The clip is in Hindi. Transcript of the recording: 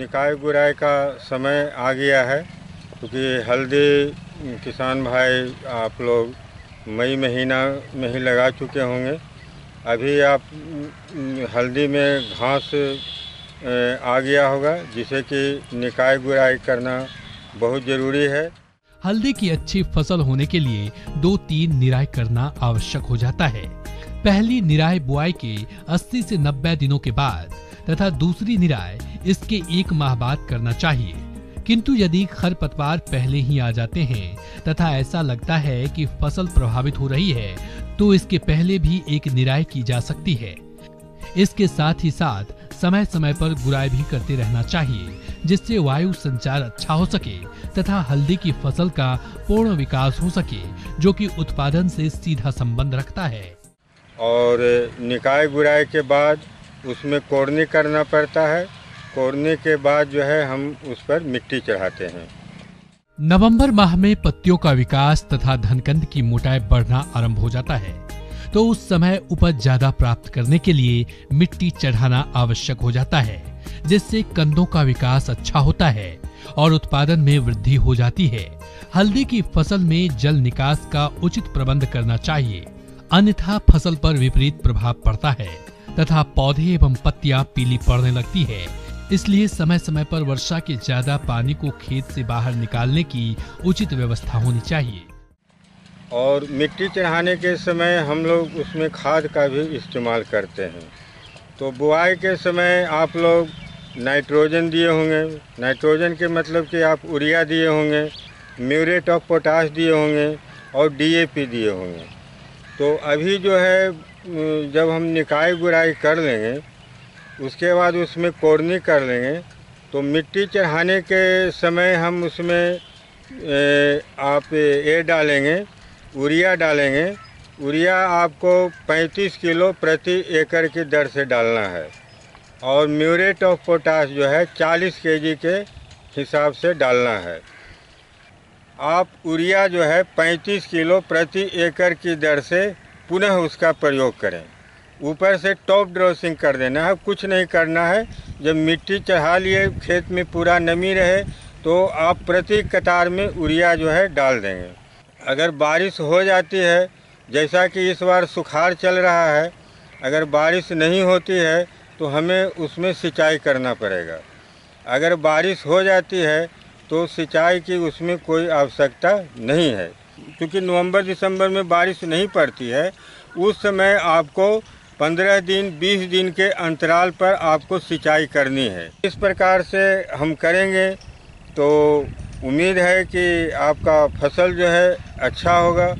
निकाय गुराई का समय आ गया है, क्योंकि हल्दी किसान भाई आप लोग मई महीना में ही लगा चुके होंगे। अभी आप हल्दी में घास आ गया होगा, जिसे कि निकाय गुराई करना बहुत ज़रूरी है। हल्दी की अच्छी फसल होने के लिए 2-3 निराई करना आवश्यक हो जाता है। पहली निराई बुआई के 80 से 90 दिनों के बाद तथा दूसरी निराई इसके 1 माह बाद करना चाहिए। किंतु यदि खरपतवार पहले ही आ जाते हैं तथा ऐसा लगता है कि फसल प्रभावित हो रही है, तो इसके पहले भी एक निराई की जा सकती है। इसके साथ ही साथ समय समय पर गुराई भी करते रहना चाहिए, जिससे वायु संचार अच्छा हो सके तथा हल्दी की फसल का पूर्ण विकास हो सके, जो कि उत्पादन से सीधा संबंध रखता है। और निकाय गुराई के बाद उसमें कोड़नी करना पड़ता है। कोड़ने के बाद जो है हम उस पर मिट्टी चढ़ाते हैं। नवंबर माह में पत्तियों का विकास तथा धनकंद की मोटाई बढ़ना आरंभ हो जाता है, तो उस समय उपज ज्यादा प्राप्त करने के लिए मिट्टी चढ़ाना आवश्यक हो जाता है, जिससे कंदों का विकास अच्छा होता है और उत्पादन में वृद्धि हो जाती है। हल्दी की फसल में जल निकास का उचित प्रबंध करना चाहिए, अन्यथा फसल पर विपरीत प्रभाव पड़ता है तथा पौधे एवं पत्तियां पीली पड़ने लगती है। इसलिए समय समय पर वर्षा के ज्यादा पानी को खेत से बाहर निकालने की उचित व्यवस्था होनी चाहिए। और मिट्टी चढ़ाने के समय हम लोग उसमें खाद का भी इस्तेमाल करते हैं। तो बुआई के समय आप लोग नाइट्रोजन दिए होंगे। नाइट्रोजन के मतलब कि आप यूरिया दिए होंगे, म्यूरेट ऑफ पोटाश दिए होंगे और डीएपी दिए होंगे। तो अभी जो है जब हम निकाय गुराई कर लेंगे, उसके बाद उसमें कोड़नी कर लेंगे, तो मिट्टी चढ़ाने के समय हम उसमें आप ये डालेंगे, यूरिया डालेंगे। यूरिया आपको 35 किलो प्रति एकड़ की दर से डालना है और म्यूरेट ऑफ पोटाश जो है 40 केजी के हिसाब से डालना है। आप यूरिया जो है 35 किलो प्रति एकड़ की दर से पुनः उसका प्रयोग करें। ऊपर से टॉप ड्रेसिंग कर देना है, कुछ नहीं करना है। जब मिट्टी चढ़ा लिए, खेत में पूरा नमी रहे, तो आप प्रति कतार में यूरिया जो है डाल देंगे। अगर बारिश हो जाती है, जैसा कि इस बार सुखाड़ चल रहा है, अगर बारिश नहीं होती है तो हमें उसमें सिंचाई करना पड़ेगा। अगर बारिश हो जाती है तो सिंचाई की उसमें कोई आवश्यकता नहीं है, क्योंकि नवंबर दिसंबर में बारिश नहीं पड़ती है। उस समय आपको 15 दिन 20 दिन के अंतराल पर आपको सिंचाई करनी है। इस प्रकार से हम करेंगे तो उम्मीद है कि आपका फसल जो है अच्छा होगा।